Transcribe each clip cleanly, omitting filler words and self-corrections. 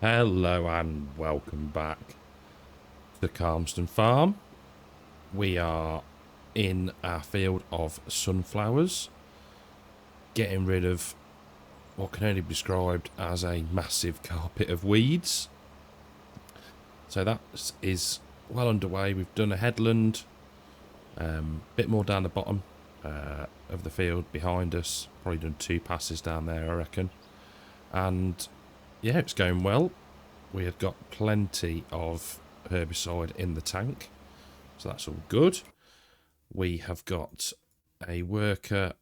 Hello and welcome back to Calmsden Farm. We are in our field of sunflowers, getting rid of what can only be described as a massive carpet of weeds. So that is well underway. We've done a headland, bit more down the bottom of the field behind us. Probably done 2 passes down there, I reckon. And yeah, it's going well. We have got plenty of herbicide in the tank, so that's all good. We have got a worker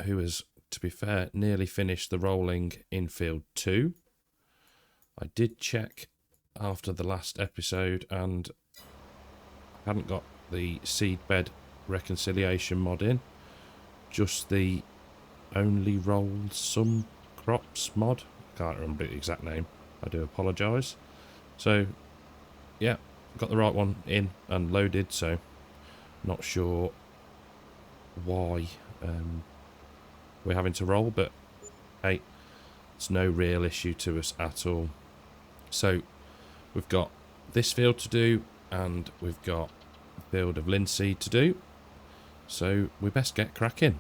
who has, to be fair, nearly finished the rolling in field 2. I did check after the last episode and I hadn't got the seedbed reconciliation mod in, just the only rolled some crops mod. Can't remember the exact name, I do apologise. So yeah, got the right one in and loaded, so not sure why we're having to roll, but hey, it's no real issue to us at all. So we've got this field to do and we've got a field of linseed to do, so we best get cracking.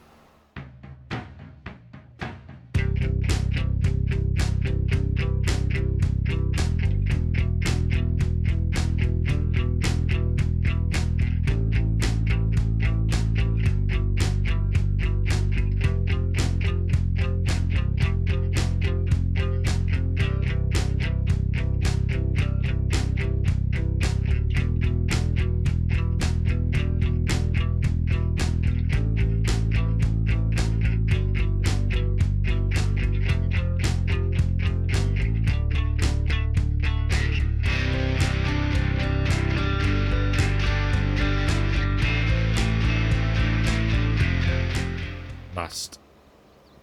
Last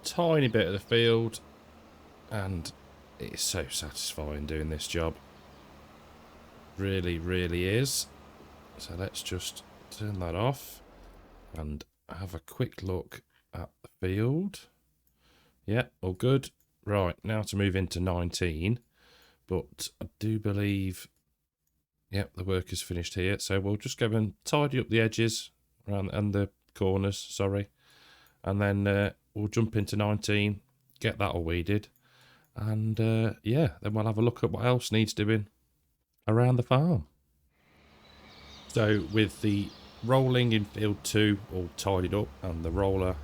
tiny bit of the field, and it is so satisfying doing this job. Really, really is. So let's just turn that off and have a quick look at the field. Yeah, all good. Right, now to move into 19, but I do believe, yep, the work is finished here. So we'll just go and tidy up the edges around and the corners, sorry. And then we'll jump into 19, get that all weeded, and yeah, then we'll have a look at what else needs doing around the farm. So with the rolling in field 2 all tidied up and the roller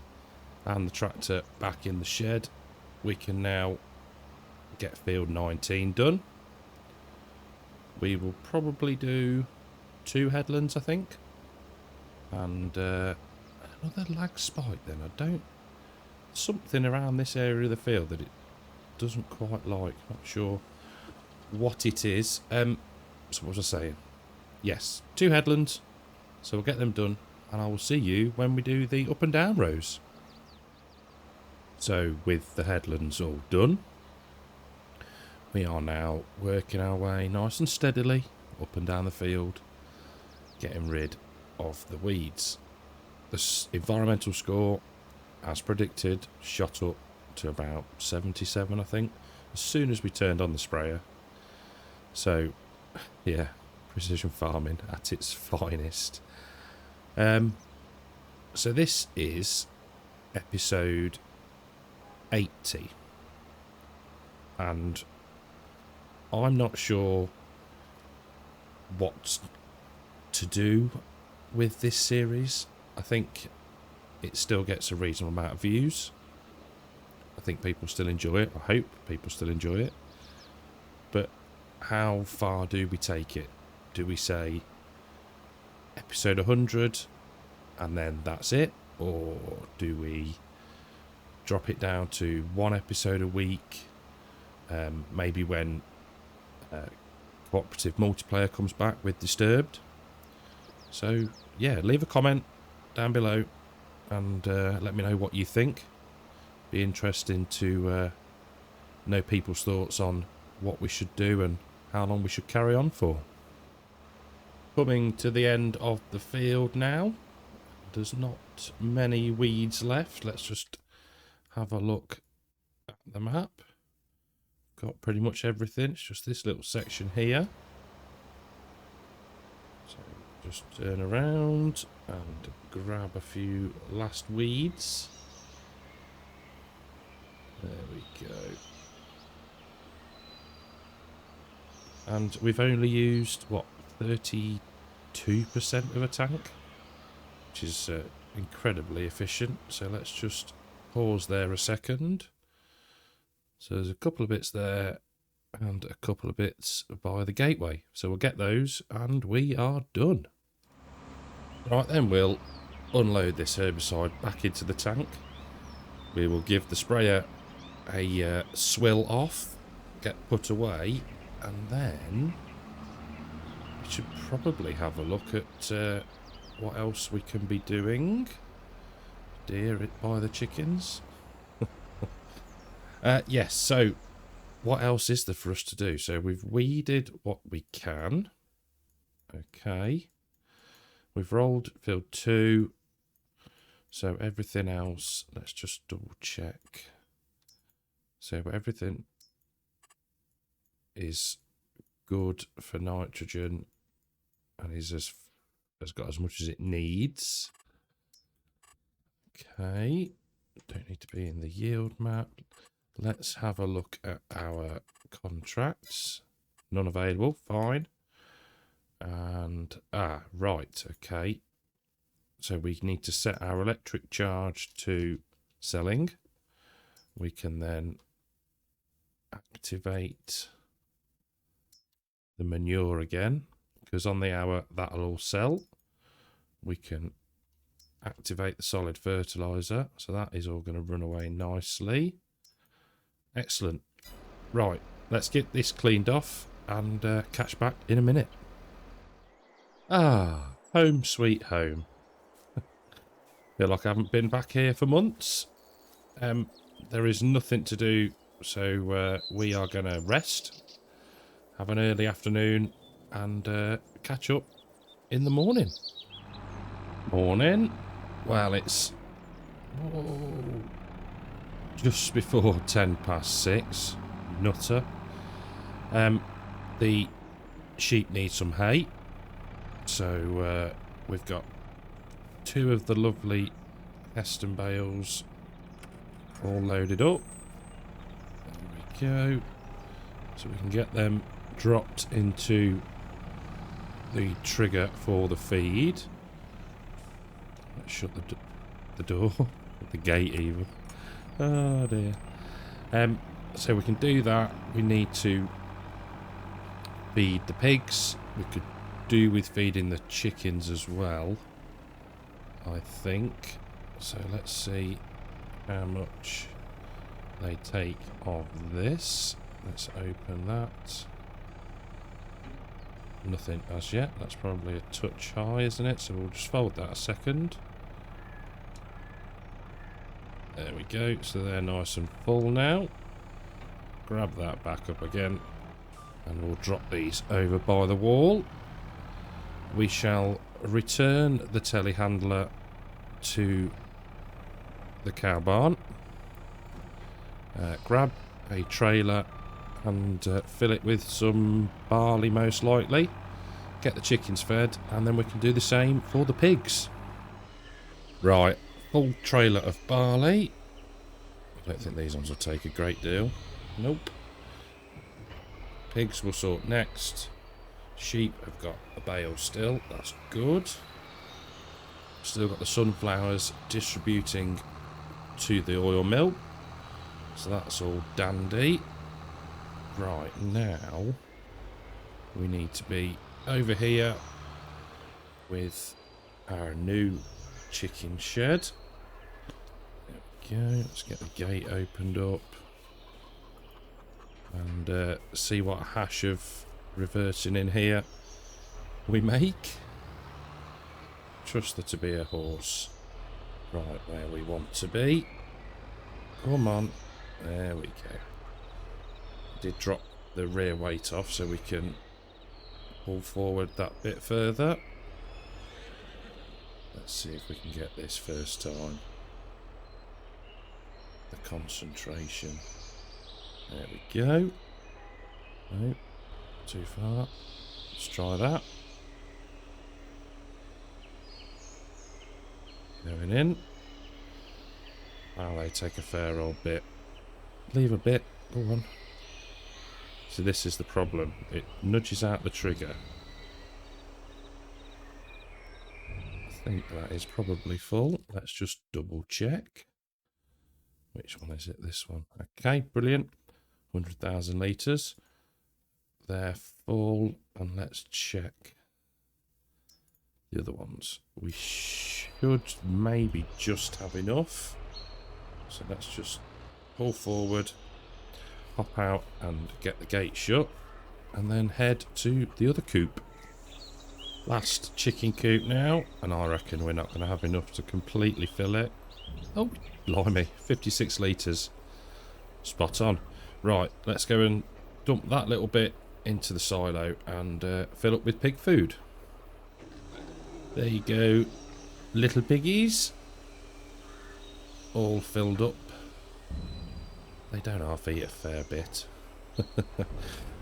and the tractor back in the shed, we can now get field 19 done. We will probably do 2 headlands, I think, and another lag spike then. I don't... something around this area of the field that it doesn't quite like. Not sure what it is. So what was I saying? Yes, 2 headlands. So we'll get them done and I will see you when we do the up and down rows. So with the headlands all done, we are now working our way nice and steadily up and down the field, getting rid of the weeds. The environmental score, as predicted, shot up to about 77, I think, as soon as we turned on the sprayer. So, yeah, precision farming at its finest. So this is episode 80. And I'm not sure what to do with this series. I think it still gets a reasonable amount of views. I think people still enjoy it. I hope people still enjoy it. But how far do we take it? Do we say episode 100 and then that's it? Or do we drop it down to 1 episode a week? Maybe when cooperative multiplayer comes back with Disturbed. So yeah, leave a comment down below and let me know what you think. Be interesting to know people's thoughts on what we should do and how long we should carry on for. Coming to the end of the field now. There's not many weeds left. Let's just have a look at the map. got pretty much everything. It's just this little section here. So just turn around and grab a few last weeds. There we go. And we've only used, what, 32% of a tank? Which is incredibly efficient. So let's just pause there a second. So there's a couple of bits there and a couple of bits by the gateway. So we'll get those and we are done. Right then, we'll unload this herbicide back into the tank. We will give the sprayer a swill off, get put away, and then we should probably have a look at what else we can be doing. Dear it by the chickens. Yes, so what else is there for us to do? So we've weeded what we can. Okay. We've rolled field 2. So everything else, let's just double check. So everything is good for nitrogen and has got as much as it needs. Okay. Don't need to be in the yield map. Let's have a look at our contracts. None available, fine. And, right, okay. So we need to set our electric charge to selling. We can then activate the manure again, because on the hour that'll all sell. We can activate the solid fertilizer, so that is all going to run away nicely. Excellent. Right, let's get this cleaned off and catch back in a minute. Ah, home sweet home. Feel like I haven't been back here for months. There is nothing to do, so we are going to rest, have an early afternoon, and catch up in the morning. Morning. Well, it's just before 6:10. Nutter. The sheep need some hay, so we've got 2 of the lovely Heston bales all loaded up. There we go. So we can get them dropped into the trigger for the feed. Let's shut the door, the gate even. Oh dear. So we can do that. We need to feed the pigs. We could do with feeding the chickens as well, I think. So let's see how much they take of this. Let's open that. Nothing as yet. That's probably a touch high, isn't it? So we'll just fold that a second. There we go. So they're nice and full now. Grab that back up again. And we'll drop these over by the wall. We shall return the telehandler to the cow barn. Grab a trailer and fill it with some barley most likely. Get the chickens fed and then we can do the same for the pigs. Right, full trailer of barley. I don't think these ones will take a great deal. Nope. Pigs will sort next. Sheep have got a bale still, that's good. Still got the sunflowers distributing to the oil mill. So that's all dandy. Right, now we need to be over here with our new chicken shed. There we go. Let's get the gate opened up and see what hash of reversing in here we make. Trust there to be a horse right where we want to be. Come on. There we go. Did drop the rear weight off so we can pull forward that bit further. Let's see if we can get this first time. The concentration. There we go. No, too far. Let's try that. Going in. Oh, they take a fair old bit. Leave a bit. Go on. So this is the problem. It nudges out the trigger. I think that is probably full. Let's just double check. Which one is it? This one. Okay, brilliant. 100,000 litres. They're full. And let's check the other ones. We should maybe just have enough. So let's just pull forward, hop out and get the gate shut, and then head to the other coop. Last chicken coop now, and I reckon we're not going to have enough to completely fill it. Oh, blimey, 56 litres. Spot on. Right, let's go and dump that little bit into the silo and fill up with pig food. There you go, little piggies. All filled up. They don't half eat a fair bit.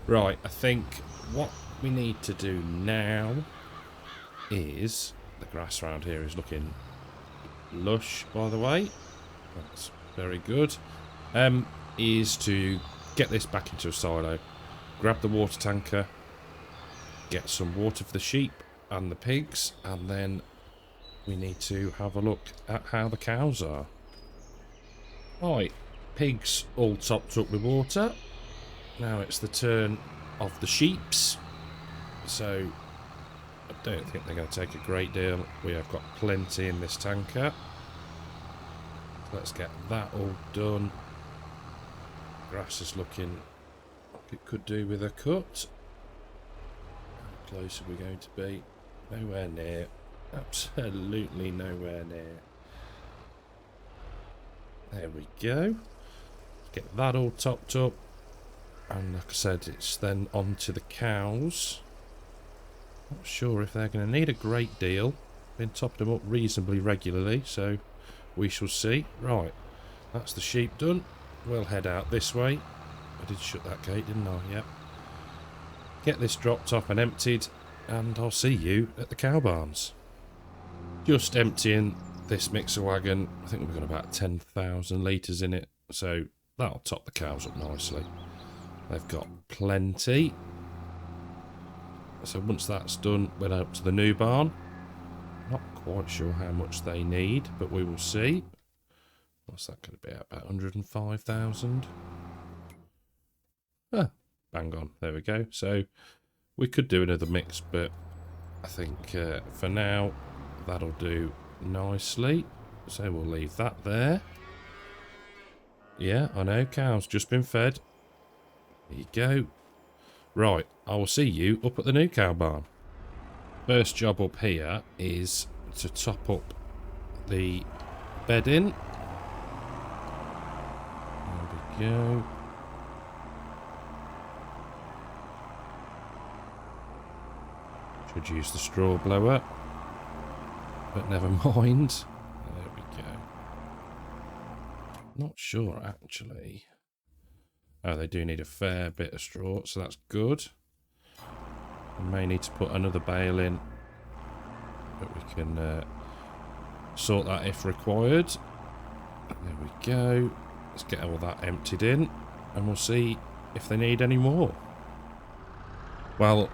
Right, I think what we need to do now is... The grass around here is looking lush, by the way. That's very good. Is to get this back into a silo. Grab the water tanker. Get some water for the sheep and the pigs. And then we need to have a look at how the cows are. Right, pigs all topped up with water. Now it's the turn of the sheeps. So I don't think they're going to take a great deal. We have got plenty in this tanker. Let's get that all done. Grass is looking like it could do with a cut. How close are we going to be? Nowhere near. Absolutely nowhere near. There we go. Get that all topped up. And like I said, it's then on to the cows. Not sure if they're going to need a great deal. Been topping them up reasonably regularly, so we shall see. Right, that's the sheep done. We'll head out this way. I did shut that gate, didn't I? Yep. Get this dropped off and emptied, and I'll see you at the cow barns. Just emptying this mixer wagon. I think we've got about 10,000 litres in it, so that'll top the cows up nicely. They've got plenty. So once that's done, we'll head up to the new barn. Not quite sure how much they need, but we will see. What's that going to be? About 105,000. Ah, bang on. There we go. So we could do another mix, but I think for now that'll do nicely. So we'll leave that there. Yeah, I know. Cow's just been fed. There you go. Right, I will see you up at the new cow barn. First job up here is to top up the bedding. There we go. Should use the straw blower, but never mind. There we go. Not sure actually. Oh, they do need a fair bit of straw, so that's good. We may need to put another bale in, but we can sort that if required. There we go. Let's get all that emptied in, and we'll see if they need any more. Well,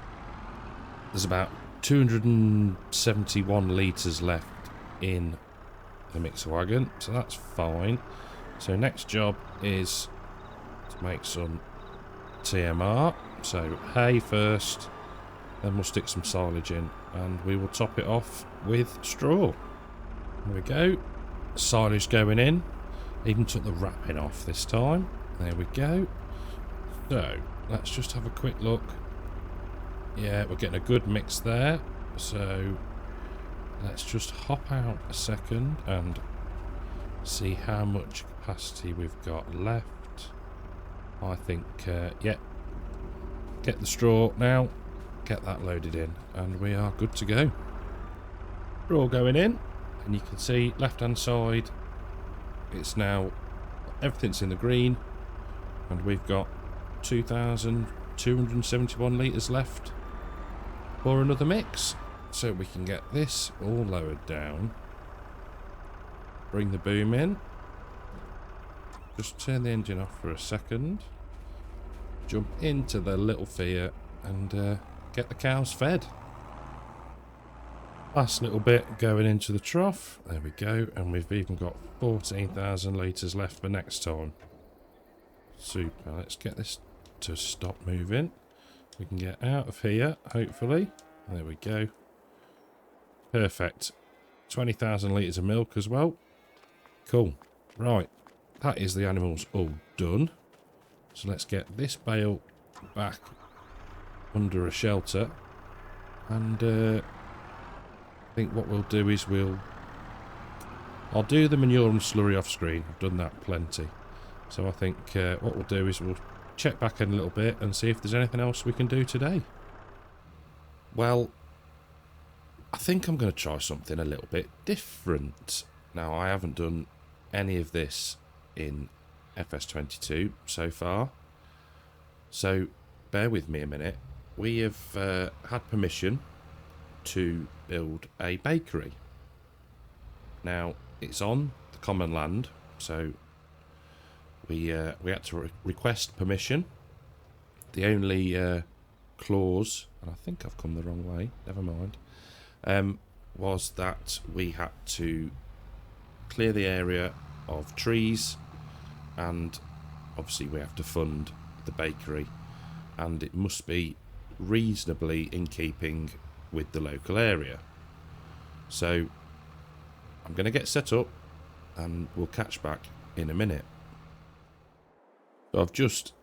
there's about 271 litres left in the mixer wagon, so that's fine. So next job is to make some TMR. So hay first, then we'll stick some silage in, and we will top it off with straw. There we go. Silage going in. Even took the wrapping off this time. There we go. So let's just have a quick look. Yeah, we're getting a good mix there. So let's just hop out a second and see how much capacity we've got left. I think, yeah, get the straw now, get that loaded in, and we are good to go. Straw going in, and you can see left hand side, it's now, everything's in the green, and we've got 2,200 271 litres left for another mix. So we can get this all lowered down. Bring the boom in. Just turn the engine off for a second. Jump into the little Fiat and get the cows fed. Last little bit going into the trough. There we go. And we've even got 14,000 litres left for next time. Super. Let's get this to stop moving. We can get out of here, hopefully. There we go. Perfect. 20,000 litres of milk as well. Cool. Right. That is the animals all done. So let's get this bale back under a shelter. And I think what we'll do is I'll do the manure and slurry off screen. I've done that plenty. So I think what we'll do is we'll check back in a little bit and see if there's anything else we can do today. Well, I think I'm going to try something a little bit different. Now, I haven't done any of this in FS22 so far. So bear with me a minute. We have had permission to build a bakery. Now, it's on the common land, so we had to request permission. The only clause, and I think I've come the wrong way, never mind, was that we had to clear the area of trees, and obviously we have to fund the bakery, and it must be reasonably in keeping with the local area. So I'm going to get set up and we'll catch back in a minute. So I've just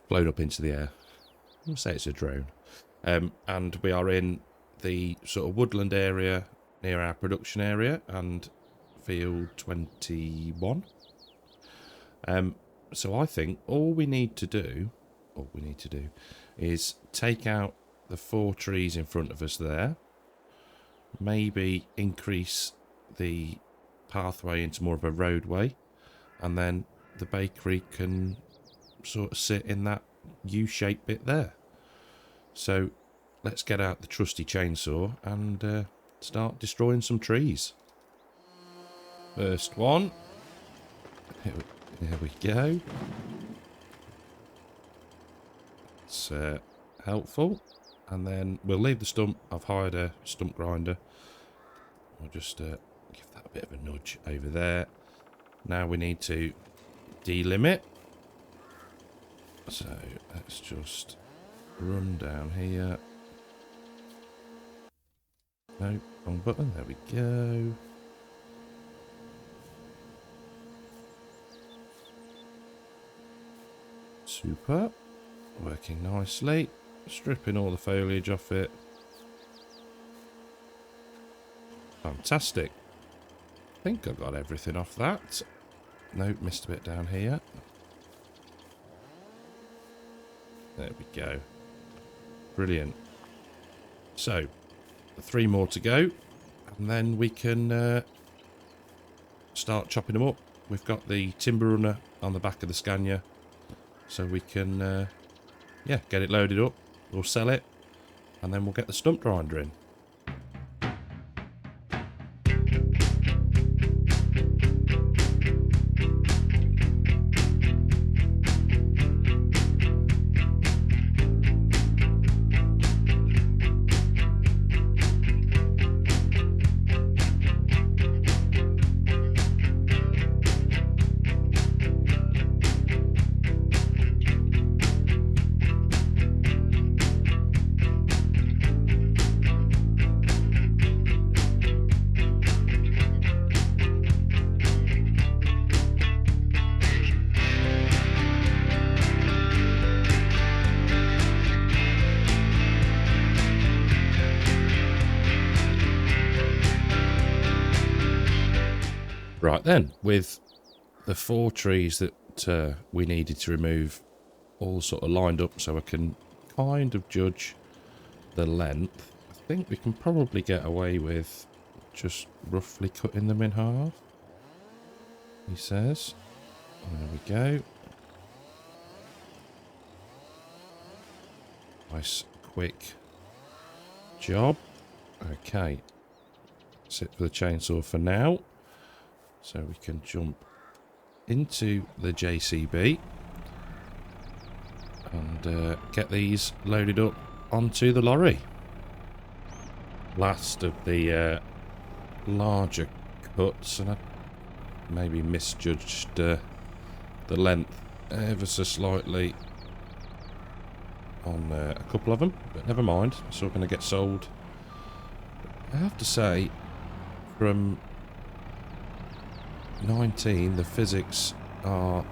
flown up into the air. I'll say it's a drone. And we are in the sort of woodland area near our production area and field 21. So I think all we need to do is take out the 4 trees in front of us there. Maybe increase the pathway into more of a roadway, and then the bakery can sort of sit in that U-shaped bit there. So let's get out the trusty chainsaw and start destroying some trees. First one. There we go. It's helpful. And then we'll leave the stump. I've hired a stump grinder. We'll just give that a bit of a nudge over there. Now we need to delimit. So let's just run down here. No, wrong button. There we go. Super. Working nicely. Stripping all the foliage off it. Fantastic. I think I've got everything off that. Nope, missed a bit down here. There we go. Brilliant. So, 3 more to go. And then we can start chopping them up. We've got the timber runner on the back of the Scania. So we can get it loaded up. We'll sell it, and then we'll get the stump grinder in. Right then, with the 4 trees that we needed to remove all sort of lined up so I can kind of judge the length, I think we can probably get away with just roughly cutting them in half, he says. There we go. Nice, quick job. Okay. That's it for the chainsaw for now. So we can jump into the JCB and get these loaded up onto the lorry. Last of the larger cuts, and I maybe misjudged the length ever so slightly on a couple of them, but never mind, it's all going to get sold. I have to say, from 19, the physics are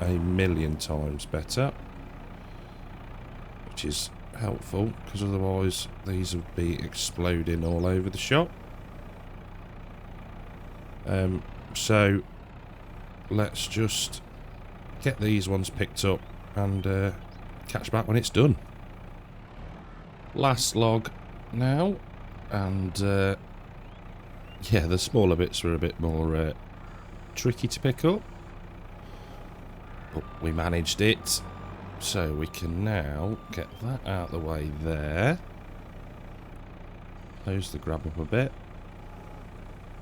a million times better, which is helpful, because otherwise these would be exploding all over the shop. So let's just get these ones picked up and catch back when it's done. Last log now, and yeah, the smaller bits were a bit more tricky to pick up, but we managed it. So we can now get that out of the way there. Close the grab up a bit.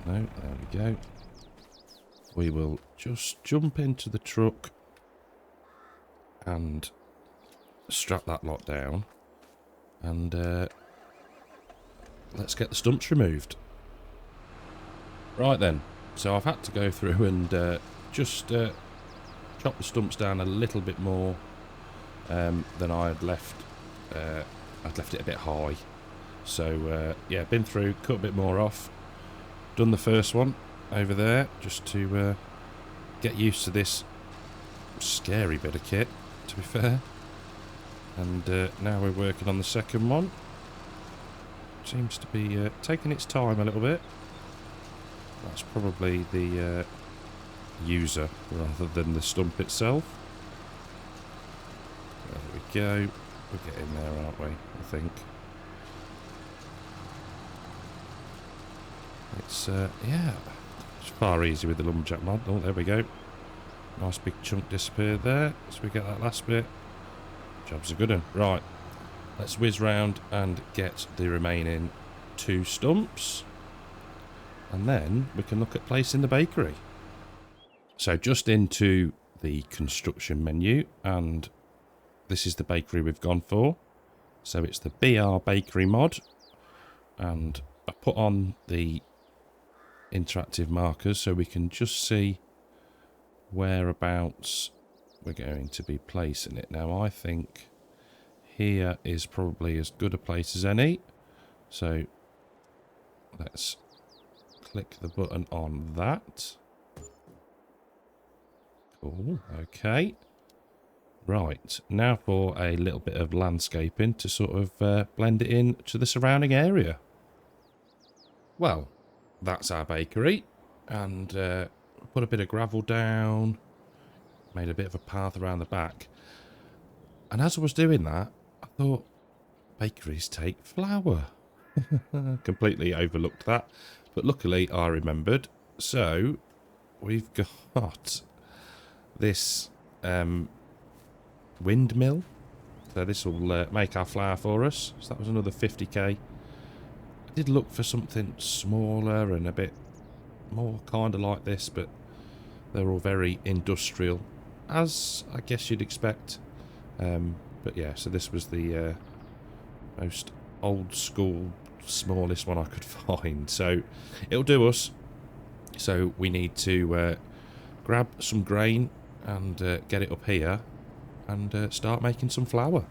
No, there we go. We will just jump into the truck and strap that lot down, and let's get the stumps removed. Right then, so I've had to go through and just chop the stumps down a little bit more than I had left. I'd left it a bit high, so yeah, been through, cut a bit more off, done the first one over there just to get used to this scary bit of kit, to be fair. And now we're working on the second one. Seems to be taking its time a little bit. That's probably the user rather than the stump itself. There we go. We're getting there, aren't we? I think. It's, yeah, it's far easier with the lumberjack mod. Oh, there we go. Nice big chunk disappeared there. So we get that last bit. Job's a good one. Right, let's whiz round and get the remaining 2 stumps. And then we can look at placing the bakery. So just into the construction menu, and this is the bakery we've gone for. So it's the BR Bakery mod, and I put on the interactive markers so we can just see whereabouts we're going to be placing it. Now I think here is probably as good a place as any, so let's click the button on that. Cool, okay. Right, now for a little bit of landscaping to sort of blend it in to the surrounding area. Well, that's our bakery, and put a bit of gravel down, made a bit of a path around the back. And as I was doing that, I thought, bakeries take flour. Completely overlooked that, but luckily I remembered. So we've got this windmill, so this will make our flour for us. So that was another 50k. I did look for something smaller and a bit more kind of like this, but they're all very industrial, as I guess you'd expect. But yeah, so this was the most old school, smallest one I could find. So it'll do us. So we need to grab some grain and get it up here and start making some flour.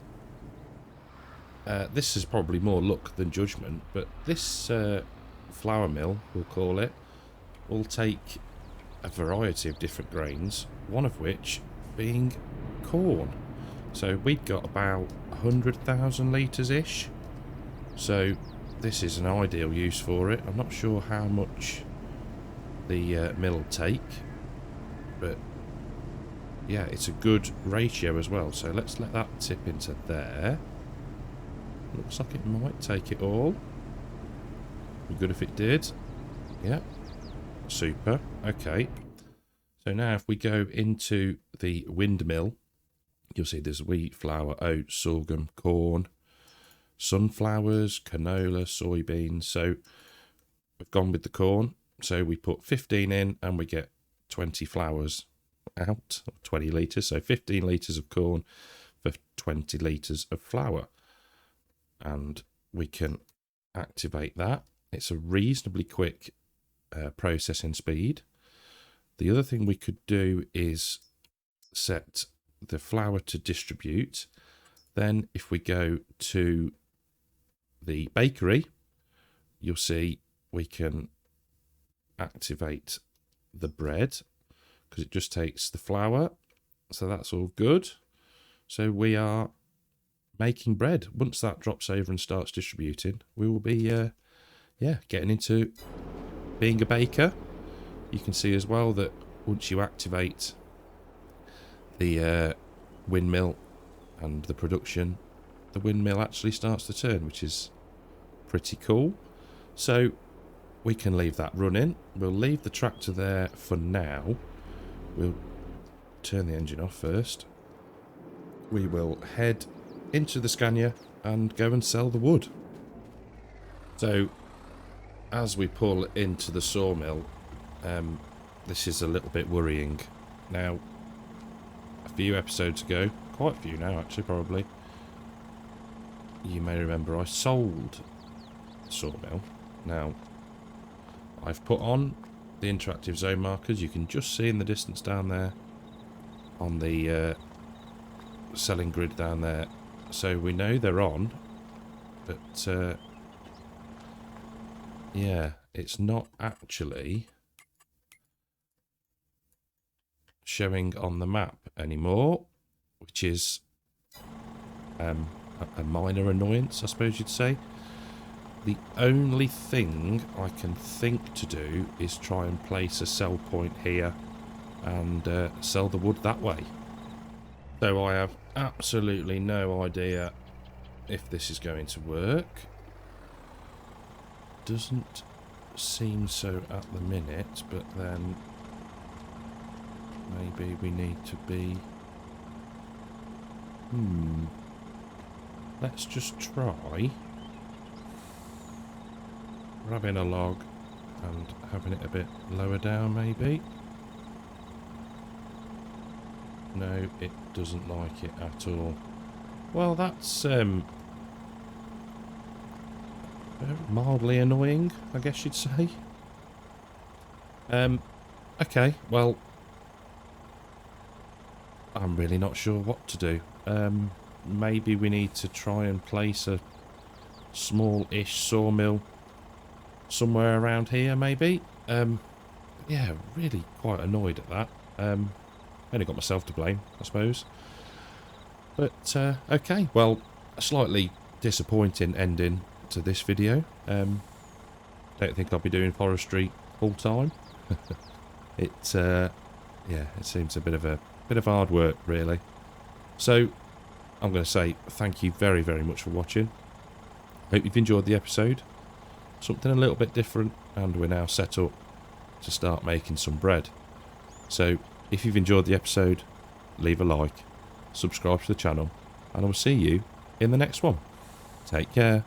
This is probably more luck than judgment, but this flour mill, we'll call it, will take a variety of different grains, one of which being corn. So we've got about 100,000 litres-ish. So this is an ideal use for it. I'm not sure how much the mill will take, but yeah, it's a good ratio as well. So let's let that tip into there. Looks like it might take it all. Be good if it did. Yeah. Super. Okay. So now if we go into the windmill, you'll see there's wheat, flour, oats, sorghum, corn. sunflowers, canola, soybeans. So we've gone with the corn. So we put 15 in and we get 20 flowers out, 20 litres. So 15 litres of corn for 20 litres of flour. And we can activate that. It's a reasonably quick processing speed. The other thing we could do is set the flour to distribute. Then if we go to the bakery, you'll see we can activate the bread because it just takes the flour. So that's all good. So we are making bread. Once that drops over and starts distributing, we will be getting into being a baker. You can see as well that once you activate the windmill and the production, the windmill actually starts to turn, which is pretty cool. So we can leave that running. We'll leave the tractor there for now. We'll turn the engine off first. We will head into the Scania and go and sell the wood. So as we pull into the sawmill, this is a little bit worrying. Now, a few episodes ago, quite a few now actually probably, you may remember I sold the sawmill. Now, I've put on the interactive zone markers. You can just see in the distance down there on the selling grid down there. So we know they're on, but yeah, it's not actually showing on the map anymore, which is a minor annoyance, I suppose you'd say. The only thing I can think to do is try and place a sell point here and sell the wood that way. So I have absolutely no idea if this is going to work. Doesn't seem so at the minute, but then maybe we need to be... Let's just try grabbing a log and having it a bit lower down, maybe. No, it doesn't like it at all. Well, that's mildly annoying, I guess you'd say. Okay, well, I'm really not sure what to do. Maybe we need to try and place a small-ish sawmill somewhere around here, maybe. Yeah, really quite annoyed at that. Only got myself to blame, I suppose. But, okay, well, a slightly disappointing ending to this video. Don't think I'll be doing forestry full time. Yeah, it seems a bit of hard work, really. So, I'm going to say thank you very, very much for watching. Hope you've enjoyed the episode. Something a little bit different, and we're now set up to start making some bread. So, if you've enjoyed the episode, leave a like, subscribe to the channel, and I will see you in the next one. Take care.